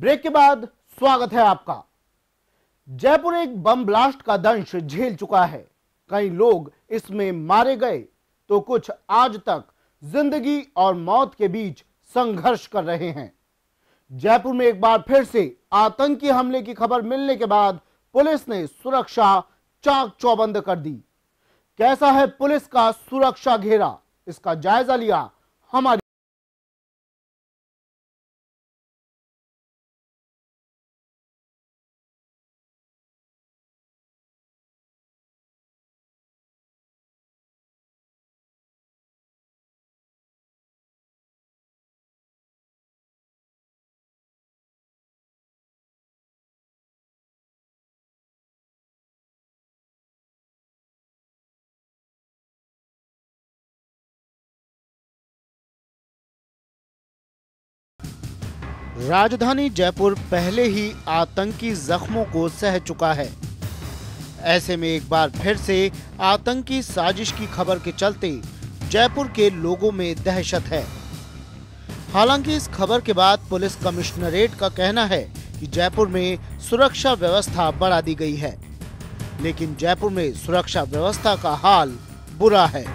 Break के बाद स्वागत है आपका। जयपुर एक बम ब्लास्ट का दंश झेल चुका है। कई लोग इसमें मारे गए तो कुछ आज तक जिंदगी और मौत के बीच संघर्ष कर रहे हैं। जयपुर में एक बार फिर से आतंकी हमले की खबर मिलने के बाद पुलिस ने सुरक्षा चाक चौबंद कर दी। कैसा है पुलिस का सुरक्षा घेरा, इसका जायजा लिया हमारी। राजधानी जयपुर पहले ही आतंकी जख्मों को सह चुका है। ऐसे में एक बार फिर से आतंकी साजिश की खबर के चलते जयपुर के लोगों में दहशत है। हालांकि इस खबर के बाद पुलिस कमिश्नरेट का कहना है कि जयपुर में सुरक्षा व्यवस्था बढ़ा दी गई है, लेकिन जयपुर में सुरक्षा व्यवस्था का हाल बुरा है।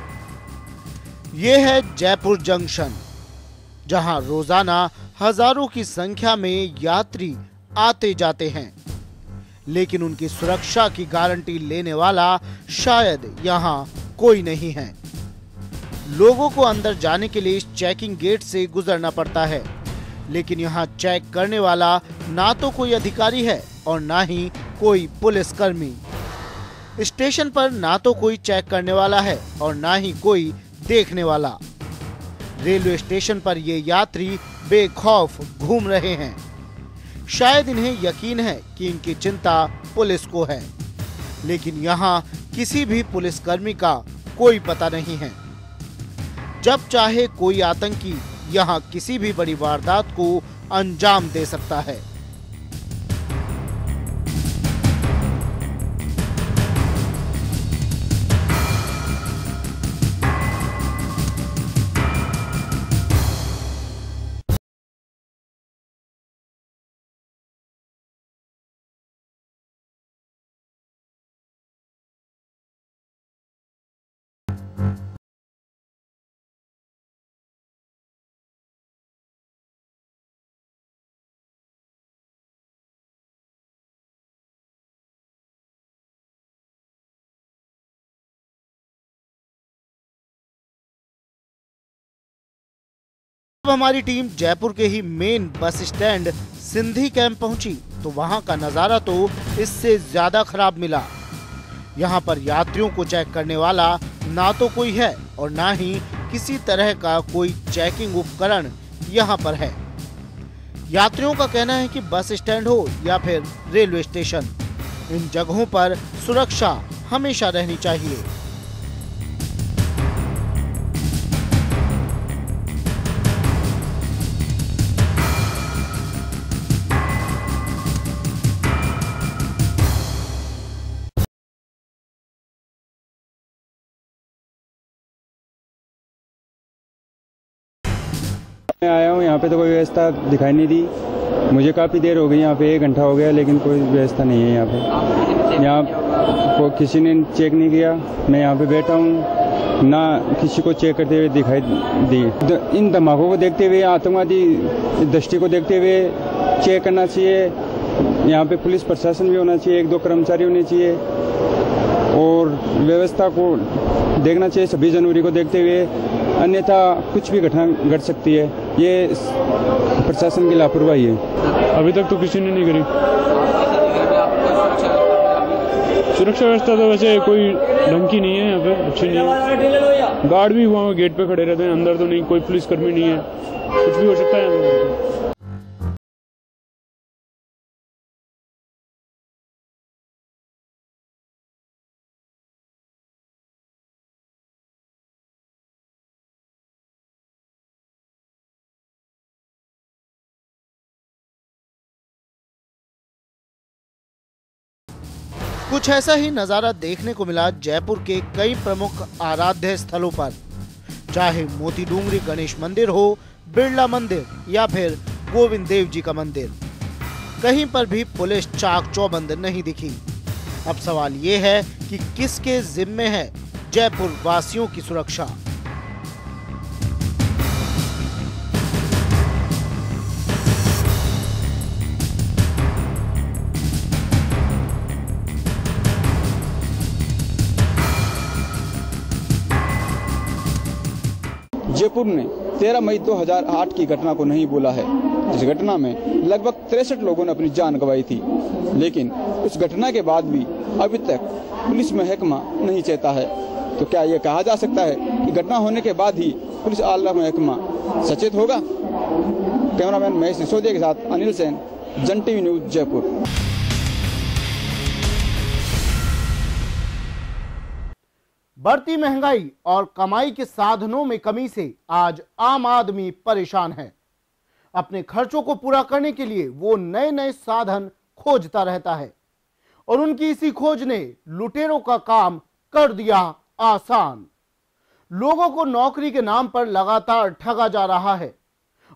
ये है जयपुर जंक्शन, जहां रोजाना हजारों की संख्या में यात्री आते जाते हैं, लेकिन उनकी सुरक्षा की गारंटी लेने वाला शायद यहां कोई नहीं है। लोगों को अंदर जाने के लिए इस चेकिंग गेट से गुजरना पड़ता है, लेकिन यहां चेक करने वाला ना तो कोई अधिकारी है और ना ही कोई पुलिसकर्मी। स्टेशन पर ना तो कोई चेक करने वाला है और ना ही कोई देखने वाला। रेलवे स्टेशन पर ये यात्री बेखौफ घूम रहे हैं। शायद इन्हें यकीन है कि इनकी चिंता पुलिस को है, लेकिन यहाँ किसी भी पुलिसकर्मी का कोई पता नहीं है। जब चाहे कोई आतंकी यहाँ किसी भी बड़ी वारदात को अंजाम दे सकता है। जब हमारी टीम जयपुर के ही main bus stand Sindhi camp पहुंची तो वहां का नजारा तो इससे ज्यादा खराब मिला। यहां पर यात्रियों को चेक करने वाला ना तो कोई है और ना ही किसी तरह का कोई चेकिंग उपकरण यहां पर है। यात्रियों का कहना है कि बस स्टैंड हो या फिर रेलवे स्टेशन, इन जगहों पर सुरक्षा हमेशा रहनी चाहिए। मैं आया हूँ यहाँ पे तो कोई व्यवस्था दिखाई नहीं दी। मुझे काफ़ी देर हो गई, यहाँ पे 1 घंटा हो गया, लेकिन कोई व्यवस्था नहीं है यहाँ पे। यहाँ को किसी ने चेक नहीं किया। मैं यहाँ पे बैठा हूँ, ना किसी को चेक करते हुए दिखाई दी। इन धमाकों को देखते हुए, आतंकवादी दृष्टि को देखते हुए चेक करना चाहिए। यहाँ पे पुलिस प्रशासन भी होना चाहिए, 1-2 कर्मचारी होने चाहिए और व्यवस्था को देखना चाहिए 26 जनवरी को देखते हुए, अन्यथा कुछ भी घटना घट सकती है। ये प्रशासन की लापरवाही है। अभी तक तो किसी ने नहीं करी। सुरक्षा व्यवस्था तो वैसे कोई ढंग की नहीं है, यहाँ पे अच्छी नहीं है। गार्ड भी वहाँ गेट पे खड़े रहते हैं, अंदर तो नहीं, कोई पुलिसकर्मी नहीं है। कुछ भी हो सकता है यहाँ पे। कुछ ऐसा ही नजारा देखने को मिला जयपुर के कई प्रमुख आराध्य स्थलों पर, चाहे मोती डूंगरी गणेश मंदिर हो, बिरला मंदिर या फिर गोविंद देव जी का मंदिर। कहीं पर भी पुलिस चाक चौबंद नहीं दिखी। अब सवाल ये है कि किसके जिम्मे है जयपुर वासियों की सुरक्षा। जयपुर ने 13 मई 2008 की घटना को नहीं भूला है, जिस घटना में लगभग 63 लोगों ने अपनी जान गंवाई थी। लेकिन उस घटना के बाद भी अभी तक पुलिस महकमा नहीं चेता है। तो क्या यह कहा जा सकता है कि घटना होने के बाद ही पुलिस आला महकमा सचेत होगा? कैमरामैन महेश सिसोदिया के साथ अनिल सेन, जन टीवी न्यूज, जयपुर। बढ़ती महंगाई और कमाई के साधनों में कमी से आज आम आदमी परेशान है। अपने खर्चों को पूरा करने के लिए वो नए नए साधन खोजता रहता है और उनकी इसी खोज ने लुटेरों का काम कर दिया आसान। लोगों को नौकरी के नाम पर लगातार ठगा जा रहा है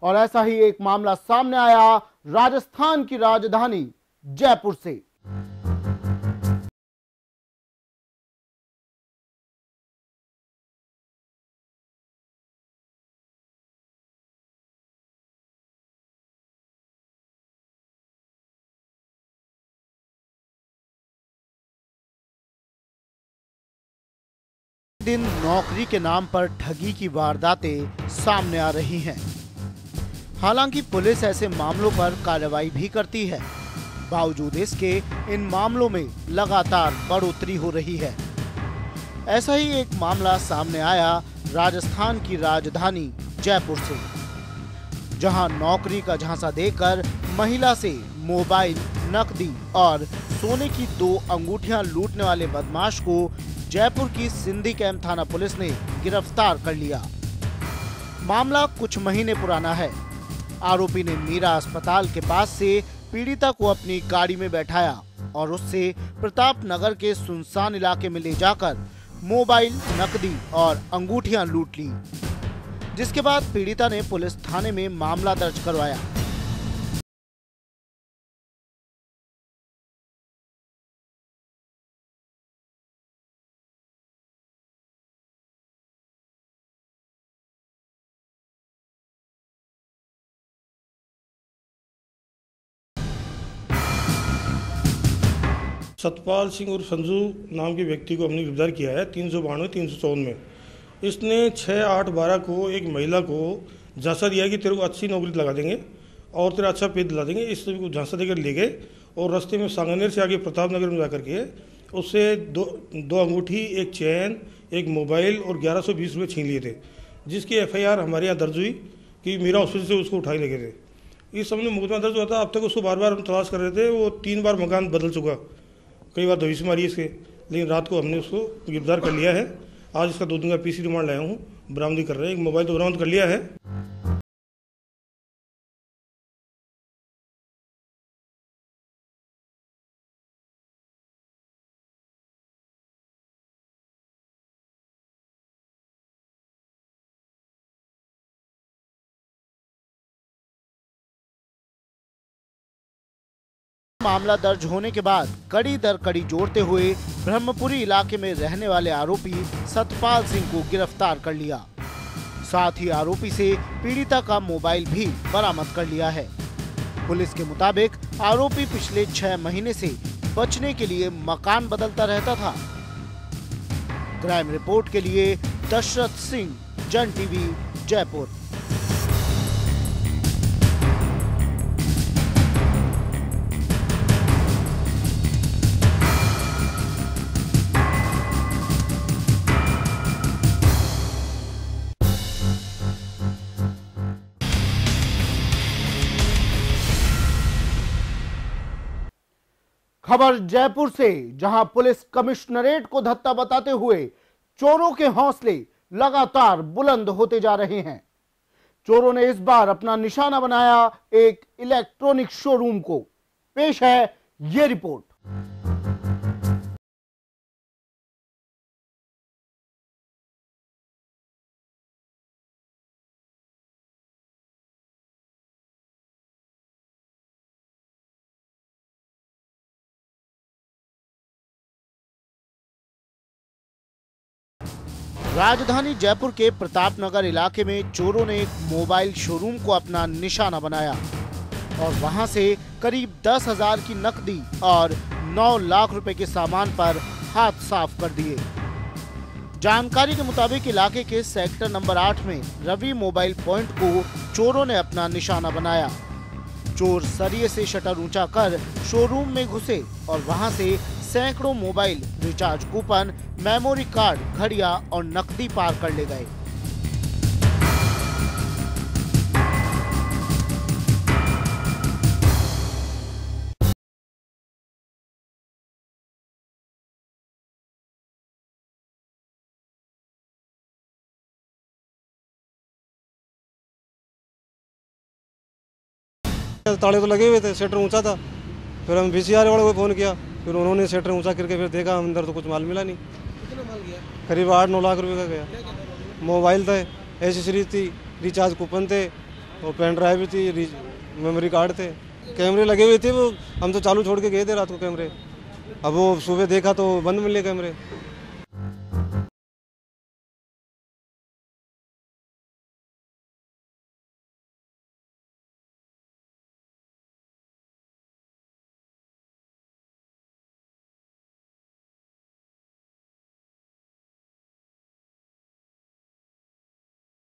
और ऐसा ही एक मामला सामने आया राजस्थान की राजधानी जयपुर से। दिन नौकरी के नाम पर ठगी की वारदातें सामने आ रही हैं। हालांकि पुलिस ऐसे मामलों पर कार्रवाई भी करती है, बावजूद इसके इन मामलों में लगातार बढ़ोतरी हो रही है। ऐसा ही एक मामला सामने आया राजस्थान की राजधानी जयपुर से, जहां नौकरी का झांसा देकर महिला से मोबाइल, नकदी और सोने की 2 अंगूठियां लूटने वाले बदमाश को जयपुर की सिंधी कैंप थाना पुलिस ने गिरफ्तार कर लिया। मामला कुछ महीने पुराना है। आरोपी ने मीरा अस्पताल के पास से पीड़िता को अपनी गाड़ी में बैठाया और उससे प्रताप नगर के सुनसान इलाके में ले जाकर मोबाइल, नकदी और अंगूठियां लूट ली, जिसके बाद पीड़िता ने पुलिस थाने में मामला दर्ज करवाया। सतपाल सिंह और संजू नाम के व्यक्ति को हमने गिरफ्तार किया है 392, 354 में। इसने 6/8/12 को एक महिला को झांसा दिया कि तेरे को अच्छी नौकरी लगा देंगे और तेरा अच्छा पे दिला देंगे। इस झांसा देकर ले गए और रास्ते में सांगनेर से आगे प्रताप नगर में जाकर के उससे दो अंगूठी, एक चैन, एक मोबाइल और 1120 रुपये छीन लिए थे, जिसकी FIR हमारे यहाँ दर्ज हुई कि मीरा हॉस्पिटल से उसको उठाए ले गए थे। इस समय मुकदमा दर्ज हुआ था। अब तक उसको बार बार हम तलाश कर रहे थे। वो 3 बार मकान बदल चुका, कई बार दबिश मारी इसके, लेकिन रात को हमने उसको गिरफ्तार कर लिया है। आज इसका 2 दिन का PC रिमांड लाया हूँ, बरामदी कर रहे हैं। एक मोबाइल तो बरामद कर लिया है। मामला दर्ज होने के बाद कड़ी दर कड़ी जोड़ते हुए ब्रह्मपुरी इलाके में रहने वाले आरोपी सतपाल सिंह को गिरफ्तार कर लिया। साथ ही आरोपी से पीड़िता का मोबाइल भी बरामद कर लिया है। पुलिस के मुताबिक आरोपी पिछले 6 महीने से बचने के लिए मकान बदलता रहता था। क्राइम रिपोर्ट के लिए दशरथ सिंह, जन टीवी, जयपुर। खबर जयपुर से, जहां पुलिस कमिश्नरेट को धत्ता बताते हुए चोरों के हौसले लगातार बुलंद होते जा रहे हैं। चोरों ने इस बार अपना निशाना बनाया एक इलेक्ट्रॉनिक शोरूम को। पेश है ये रिपोर्ट। राजधानी जयपुर के प्रताप नगर इलाके में चोरों ने एक मोबाइल शोरूम को अपना निशाना बनाया और वहां से करीब 10,000 की नकदी और 9 लाख रुपए के सामान पर हाथ साफ कर दिए। जानकारी के मुताबिक इलाके के सेक्टर नंबर 8 में रवि मोबाइल पॉइंट को चोरों ने अपना निशाना बनाया। चोर सरिये से शटर ऊंचा कर शोरूम में घुसे और वहां से सैकड़ों mobile, recharge coupon, memory card, घड़ियां और नकदी पार कर ले गए। ताले तो लगे हुए थे, शटर ऊंचा था। फिर हम VCR वाले को फ़ोन किया, फिर उन्होंने शटर ऊंचा करके फिर देखा, अंदर तो कुछ माल मिला नहीं। कितना माल गया? करीब 8-9 लाख रुपए का गया। मोबाइल थे, एसेसरीज थी, रिचार्ज कूपन थे और पेन ड्राइव थी, मेमोरी कार्ड थे, कैमरे लगे हुए थे। वो हम तो चालू छोड़ के गए थे रात को कैमरे। अब वो सुबह देखा तो बंद मिले कैमरे।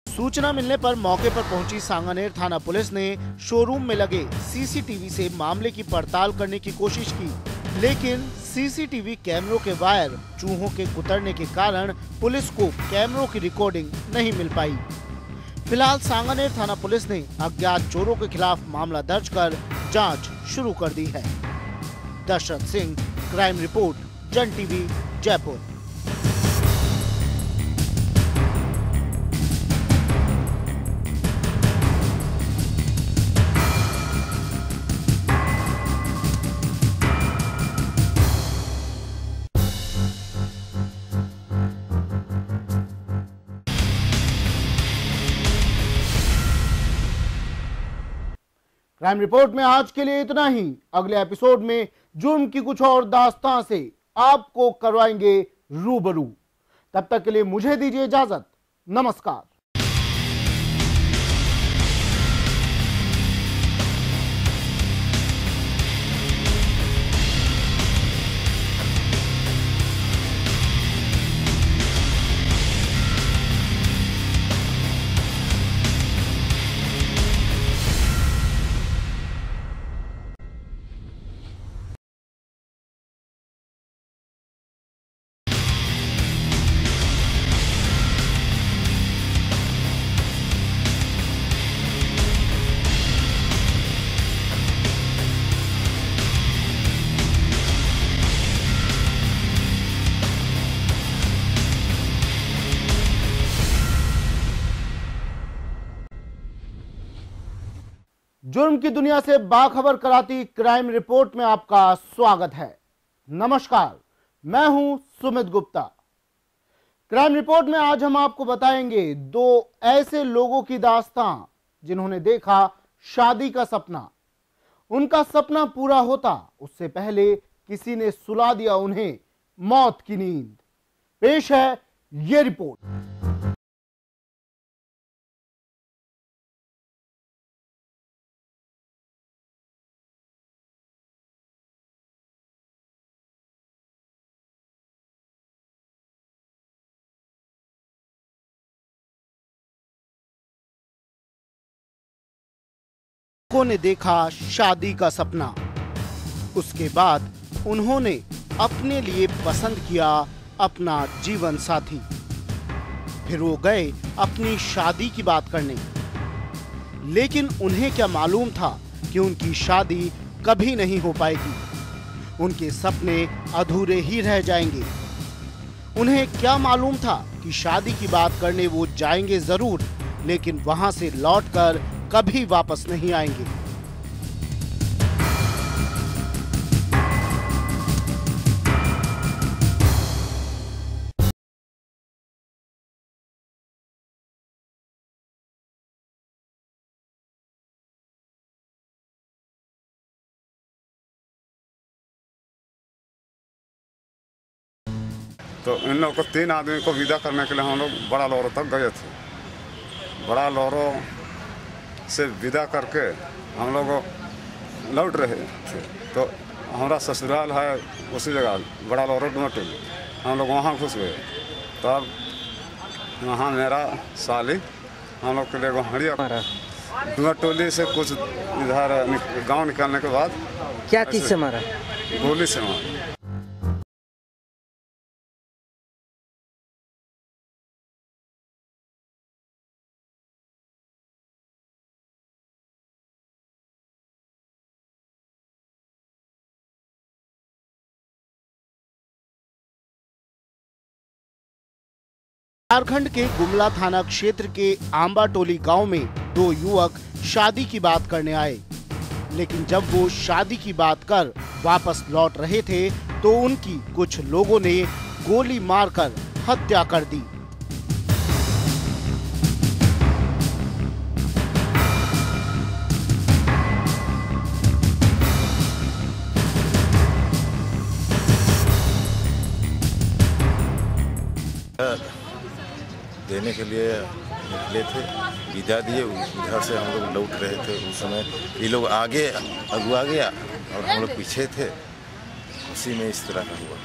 सूचना मिलने पर मौके पर पहुंची सांगानेर थाना पुलिस ने शोरूम में लगे सीसीटीवी से मामले की पड़ताल करने की कोशिश की, लेकिन सीसीटीवी कैमरों के वायर चूहों के कुतरने के कारण पुलिस को कैमरों की रिकॉर्डिंग नहीं मिल पाई। फिलहाल सांगानेर थाना पुलिस ने अज्ञात चोरों के खिलाफ मामला दर्ज कर जांच शुरू कर दी है। दशरथ सिंह, क्राइम रिपोर्ट, जन टीवी, जयपुर। क्राइम रिपोर्ट में आज के लिए इतना ही। अगले एपिसोड में जुर्म की कुछ और दास्तां से आपको करवाएंगे रूबरू। तब तक के लिए मुझे दीजिए इजाजत। नमस्कार। जुर्म की दुनिया से बाखबर कराती क्राइम रिपोर्ट में आपका स्वागत है। नमस्कार, मैं हूं सुमित गुप्ता। क्राइम रिपोर्ट में आज हम आपको बताएंगे 2 ऐसे लोगों की दास्तां जिन्होंने देखा शादी का सपना। उनका सपना पूरा होता उससे पहले किसी ने सुला दिया उन्हें मौत की नींद। पेश है ये रिपोर्ट। ने देखा शादी का सपना। उसके बाद उन्होंने अपने लिए पसंद किया अपना जीवन साथी। फिर वो गए अपनी शादी की बात करने, लेकिन उन्हें क्या मालूम था कि उनकी शादी कभी नहीं हो पाएगी। उनके सपने अधूरे ही रह जाएंगे। उन्हें क्या मालूम था कि शादी की बात करने वो जाएंगे जरूर, लेकिन वहां से लौटकर कभी वापस नहीं आएंगे। तो इन लोग को 3 आदमी को विदा करने के लिए हम लोग बड़ा लौरो तक गए थे। बड़ा लौरो से विदा करके हम लोग लौट रहे थे तो हमारा ससुराल है उसी जगह बड़ा लौरो डुमरटोली, हम लोग वहाँ घुस गए। तब वहाँ मेरा साली हम लोग के लिए हड़िया डुमरटोली से कुछ इधर गांव निकलने के बाद क्या चीज़ से मारा? गोली से मारा। झारखंड के गुमला थाना क्षेत्र के आंबाटोली गांव में 2 युवक शादी की बात करने आए, लेकिन जब वो शादी की बात कर वापस लौट रहे थे तो उनकी कुछ लोगों ने गोली मारकर हत्या कर दी। देने के लिए निकले थे, विदा दिए, उधर से हम लोग लौट रहे थे। उस समय ये लोग आगे अगुआ गया और हम लोग पीछे थे, उसी में इस तरह का हुआ।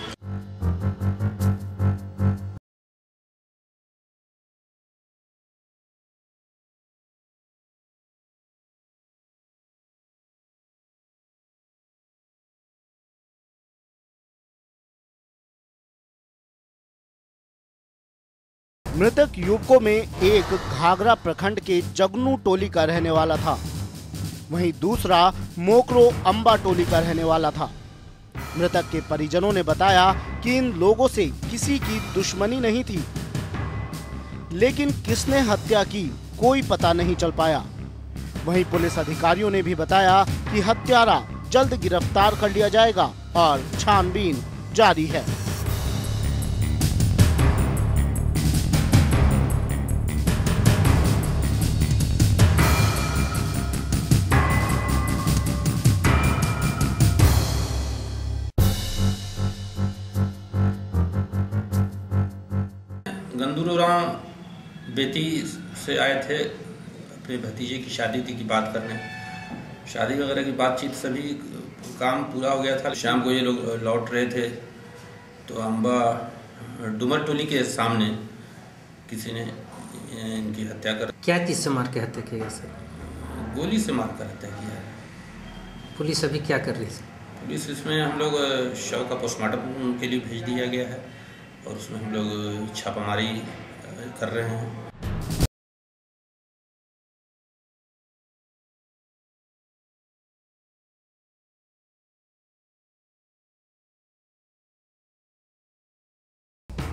मृतक युवकों में एक घाघरा प्रखंड के जगनू टोली का रहने वाला था, वहीं दूसरा मोकरो अंबा टोली का रहने वाला था। मृतक के परिजनों ने बताया कि इन लोगों से किसी की दुश्मनी नहीं थी, लेकिन किसने हत्या की कोई पता नहीं चल पाया। वहीं पुलिस अधिकारियों ने भी बताया कि हत्यारा जल्द गिरफ्तार कर लिया जाएगा और छानबीन जारी है। गंदूराम बेटी से आए थे, अपने भतीजे की शादी थी की बात करने। शादी वगैरह की बातचीत, सभी काम पूरा हो गया था। शाम को ये लोग लौट रहे थे तो अम्बा डुमरटोली के सामने किसी ने इनकी हत्या कर। क्या चीज़ से मार के हत्या की गई सर? गोली से मार कर हत्या किया है। पुलिस अभी क्या कर रही है? पुलिस इसमें हम लोग शव का पोस्टमार्टम के लिए भेज दिया गया है और उसमें हम लोग छापामारी कर रहे हैं।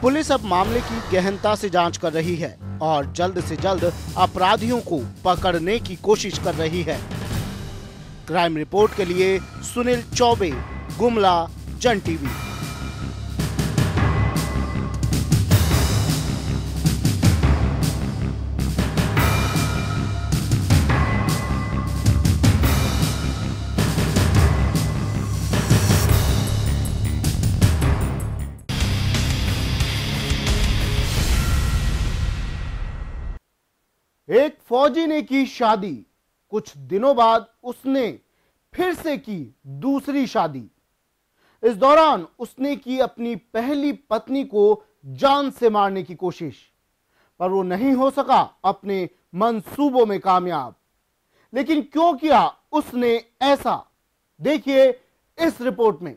पुलिस अब मामले की गहनता से जांच कर रही है और जल्द से जल्द अपराधियों को पकड़ने की कोशिश कर रही है। क्राइम रिपोर्ट के लिए सुनील चौबे, गुमला, जन टीवी। एक फौजी ने की शादी, कुछ दिनों बाद उसने फिर से की दूसरी शादी। इस दौरान उसने की अपनी पहली पत्नी को जान से मारने की कोशिश, पर वो नहीं हो सका अपने मंसूबों में कामयाब। लेकिन क्यों किया उसने ऐसा, देखिए इस रिपोर्ट में।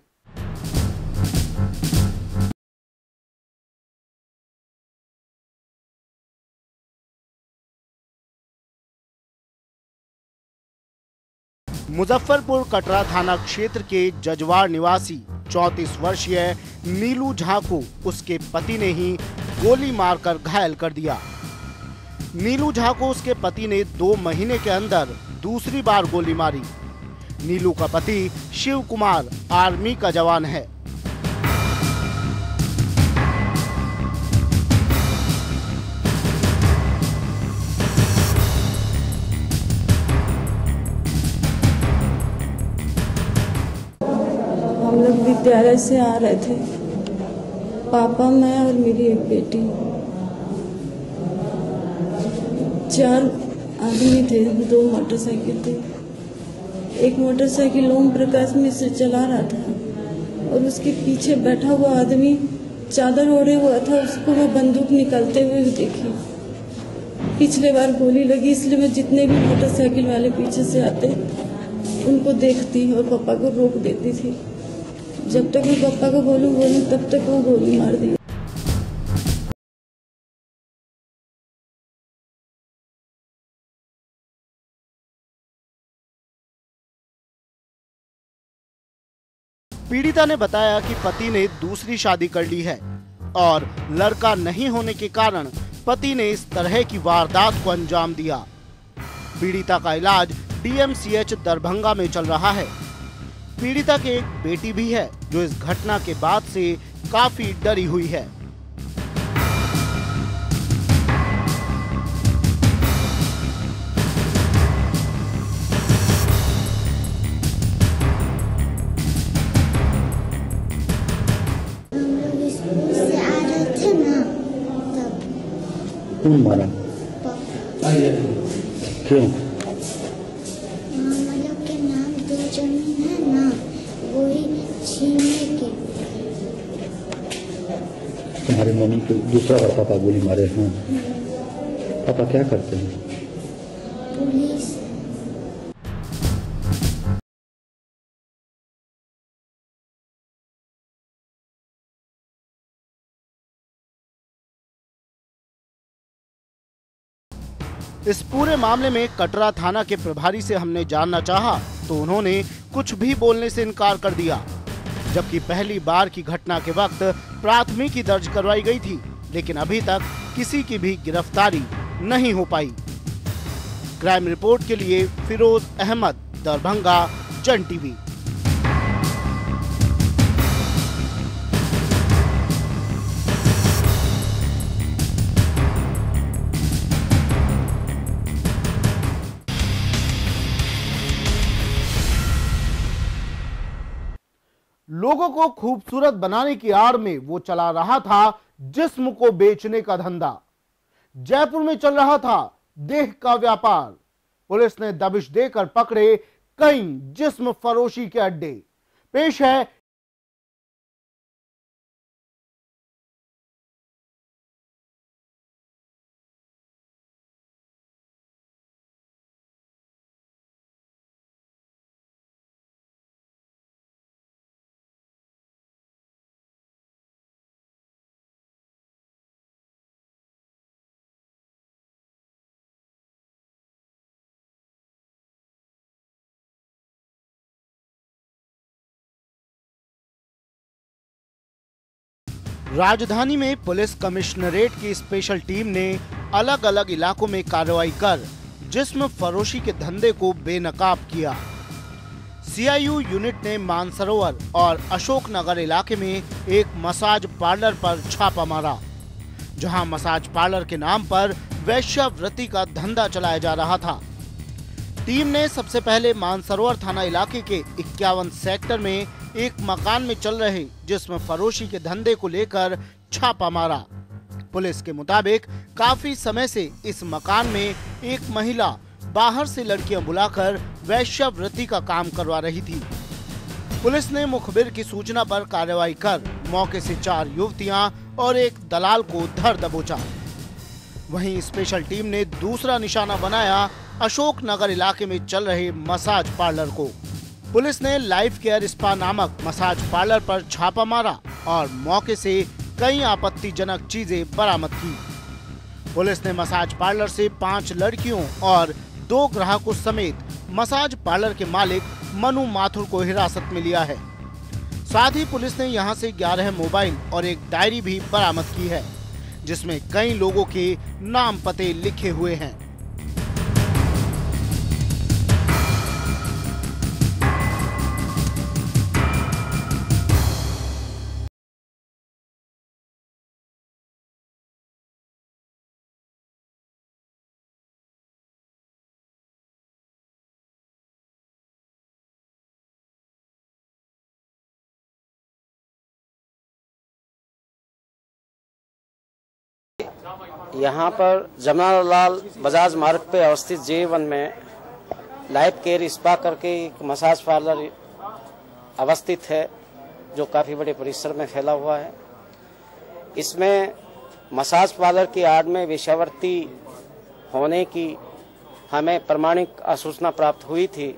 मुजफ्फरपुर कटरा थाना क्षेत्र के जजवार निवासी 34 वर्षीय नीलू झा को उसके पति ने ही गोली मारकर घायल कर दिया। नीलू झा को उसके पति ने 2 महीने के अंदर दूसरी बार गोली मारी। नीलू का पति शिव कुमार आर्मी का जवान है। हम लोग विद्यालय से आ रहे थे पापा, मैं और मेरी एक बेटी। 4 आदमी थे, 2 मोटरसाइकिल थे। एक मोटरसाइकिल ओम प्रकाश में से चला रहा था और उसके पीछे बैठा हुआ आदमी चादर ओढ़े हुआ था। उसको मैं बंदूक निकालते हुए देखी। पिछले बार गोली लगी, इसलिए मैं जितने भी मोटरसाइकिल वाले पीछे से आते उनको देखती और पापा को रोक देती थी। जब तक मैं पापा को बोलूं तब तक वो गोली मार दी। पीड़िता ने बताया कि पति ने दूसरी शादी कर ली है और लड़का नहीं होने के कारण पति ने इस तरह की वारदात को अंजाम दिया। पीड़िता का इलाज DMCH दरभंगा में चल रहा है। पीड़िता की एक बेटी भी है जो इस घटना के बाद से काफी डरी हुई है। कौन मारा? क्यों? मतलब के नाम 2 जमीन है ना, वही छीनने के। तुम्हारे मम्मी को दूसरा बार पापा गोली मारे हैं? पापा क्या करते हैं? पुलिस। इस पूरे मामले में कटरा थाना के प्रभारी से हमने जानना चाहा तो उन्होंने कुछ भी बोलने से इनकार कर दिया। जबकि पहली बार की घटना के वक्त प्राथमिकी दर्ज करवाई गई थी, लेकिन अभी तक किसी की भी गिरफ्तारी नहीं हो पाई। क्राइम रिपोर्ट के लिए फिरोज अहमद, दरभंगा, जन टीवी। लोगों को खूबसूरत बनाने की आड़ में वो चला रहा था जिस्म को बेचने का धंधा। जयपुर में चल रहा था देह का व्यापार। पुलिस ने दबिश देकर पकड़े कई जिस्म फरोशी के अड्डे। पेश है राजधानी में पुलिस कमिश्नरेट की स्पेशल टीम ने अलग अलग इलाकों में कार्रवाई कर जिस्म फरोशी के धंधे को बेनकाब किया। CIU यूनिट ने मानसरोवर और अशोकनगर इलाके में एक मसाज पार्लर पर छापा मारा, जहां मसाज पार्लर के नाम पर वैश्यावृत्ति का धंधा चलाया जा रहा था। टीम ने सबसे पहले मानसरोवर थाना इलाके के 51 सेक्टर में एक मकान में चल रहे जिस्म फरोशी के धंधे को लेकर छापा मारा। पुलिस के मुताबिक काफी समय से इस मकान में एक महिला बाहर से लड़कियां बुलाकर वैश्यावृत्ति का काम करवा रही थी। पुलिस ने मुखबिर की सूचना पर कार्रवाई कर मौके से 4 युवतियां और एक दलाल को धर दबोचा। वहीं स्पेशल टीम ने दूसरा निशाना बनाया अशोकनगर इलाके में चल रहे मसाज पार्लर को। पुलिस ने लाइफ केयर स्पा नामक मसाज पार्लर पर छापा मारा और मौके से कई आपत्तिजनक चीजें बरामद की। पुलिस ने मसाज पार्लर से 5 लड़कियों और 2 ग्राहकों समेत मसाज पार्लर के मालिक मनु माथुर को हिरासत में लिया है। साथ ही पुलिस ने यहां से 11 मोबाइल और एक डायरी भी बरामद की है, जिसमें कई लोगों के नाम पते लिखे हुए हैं। यहाँ पर जमनालाल बजाज मार्ग पे अवस्थित J1 में लाइफ केयर स्पा करके एक मसाज पार्लर अवस्थित है, जो काफ़ी बड़े परिसर में फैला हुआ है। इसमें मसाज पार्लर की आड़ में वेश्यावृत्ति होने की हमें प्रमाणिक सूचना प्राप्त हुई थी।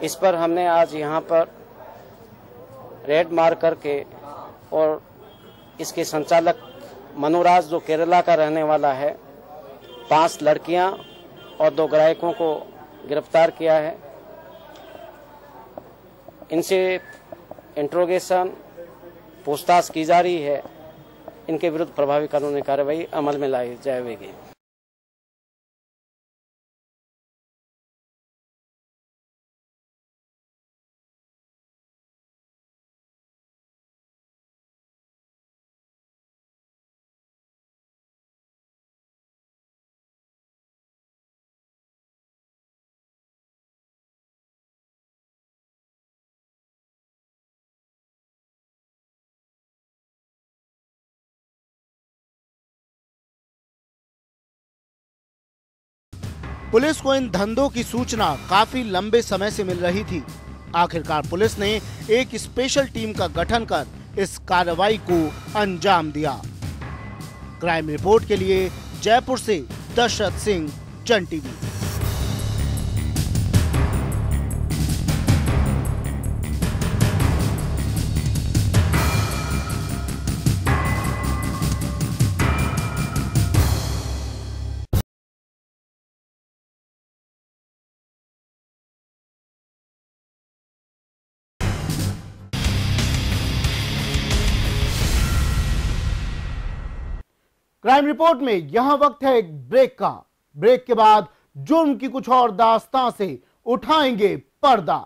इस पर हमने आज यहाँ पर रेड मार करके और इसके संचालक मनोराज, जो केरला का रहने वाला है, 5 लड़कियां और 2 ग्राहकों को गिरफ्तार किया है। इनसे इंट्रोगेशन पूछताछ की जा रही है। इनके विरुद्ध प्रभावी कानूनी कार्रवाई अमल में लाई जाएगी। पुलिस को इन धंधों की सूचना काफी लंबे समय से मिल रही थी। आखिरकार पुलिस ने एक स्पेशल टीम का गठन कर इस कार्रवाई को अंजाम दिया। क्राइम रिपोर्ट के लिए जयपुर से दशरथ सिंह, जन टीवी। क्राइम रिपोर्ट में यहां वक्त है एक ब्रेक का। ब्रेक के बाद जुर्म की कुछ और दास्तां से उठाएंगे पर्दा।